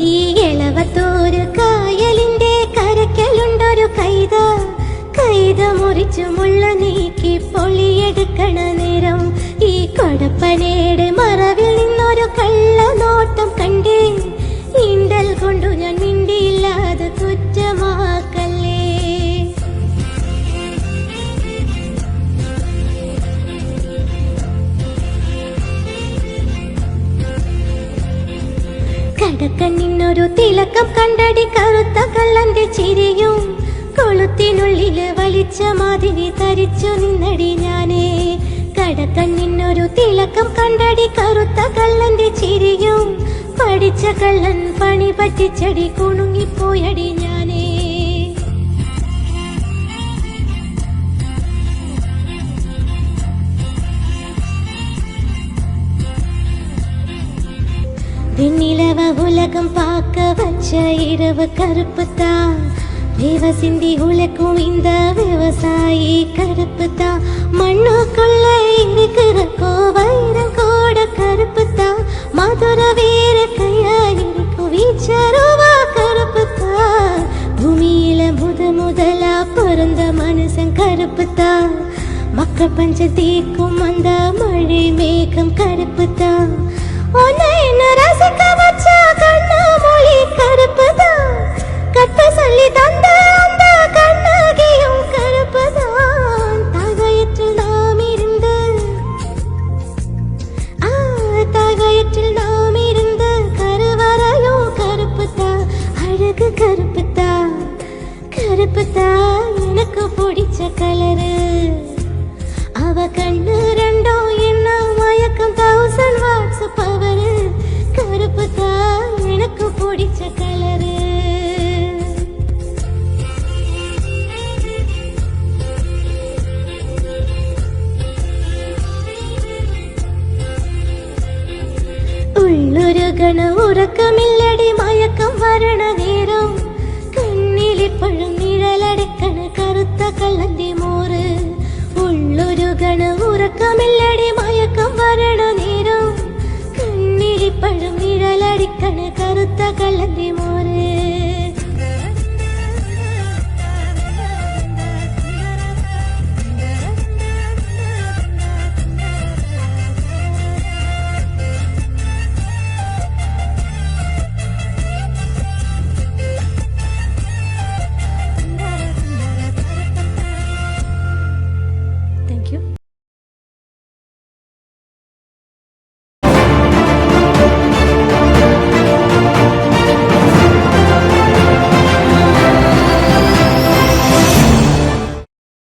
ഈ എളവത്തൂര് കായലിന്റെ കരക്കലുണ്ടൊരു കൈത, കൈത മുറിച്ചു മുള്ള നീക്കി പൊളിയെടുക്കണ നേരം ഈ കൊടപ്പനയുടെ മറവിൽ നിന്നൊരു കള്ളനോട്ടം കണ്ടേ. ഇണ്ടൽ കൊണ്ടു ഞാൻ മിണ്ടിയില്ലാതെ കുറ്റമാക്കല്ലേ. കടക്കണ്ണിനൊരു തിലക്കം കണ്ടടി കറുത്ത കള്ളന്റെ ചിരിയും, കൊളുത്തിനുള്ളില് വലിച്ച മാതിരി തരിച്ചു നിന്നടി ഞാനേ. കടക്കണ്ണിനൊരു തിലക്കം കണ്ടടി കറുത്ത കള്ളന്റെ ചിരിയും, പഠിച്ച കള്ളൻ പണി പറ്റിച്ചടി കുണുങ്ങിപ്പോയടി ഞാനേ. வெண்ணிலவ உலகம் பார்க்க வச்ச இரவு கருப்புத்தான், தேவசிந்தி உழைக்கும் இந்த விவசாயி கருப்புத்தான். மண்ணுக்குள்ள இருக்கிற கோவைரம் கூட கருப்புத்தான், மதுர வீர கையா இருக்கும் வீச்சருவா கருப்புத்தான். பூமியில முதலா பிறந்த மனுஷன் கருப்புத்தான், மக்கள் பஞ்ச தீக்கும் அந்த மழை மேகம் கருப்புத்தான். உன்னை என்ன ரசிக்க வச்ச கண்ணு மொழி கருப்புதான், கட்ட சொல்லி தந்த அந்த கண்ணகியும் கருப்புதான். தாகயற்றில் நாம் இருந்து தாகயற்றில் நாம் இருந்து கருவறையும் கருப்புதான், அழகு கருப்புதான். கருப்புதான் எனக்கு பிடிச்ச கலரு, அவ கண்ணு ரெண்டும் என்ன மயக்கம் 1000 வாட்ஸ் பவரு. கருப்புதான் எனக்கு பிடிச்ச கலரு. ഉള്ളൊരുകണ ഉറക്കമില്ലടി മയക്കം വരണ നേരം, കണ്ണിലിപ്പഴും നിഴലടക്കണ കറുത്ത കള്ളന്റെ മോറ്. ഉള്ളൊരുകണ ഉറക്കമില്ലടി മയക്കം വരണ നേരം, കണ്ണിലിപ്പഴും നിഴലടിക്കണ കറുത്ത കള്ളന്റെ മോറ്.